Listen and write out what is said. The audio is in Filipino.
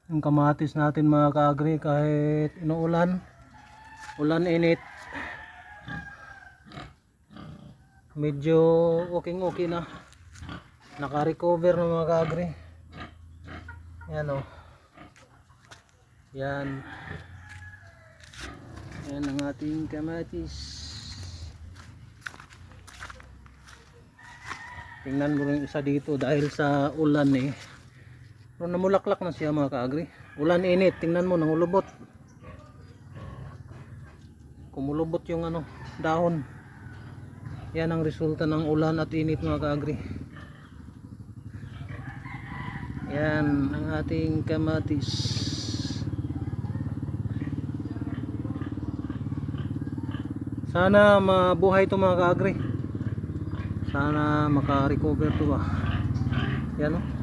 Yung kamatis natin mga kaagri, kahit inuulan, ulan init, medyo okay na, naka-recover na mga kaagri. Yan o, yan ang ating kamatis. Tingnan mo rin isa dito dahil sa ulan pero namulaklak na siya mga kaagri. Ulan init, tingnan mo nangulubot, kumulubot yung dahon. Yan ang resulta ng ulan at init mga kaagri. Yan ang ating kamatis. Sana mabuhay ito mga kaagri, sana maka-recover ito Yan o.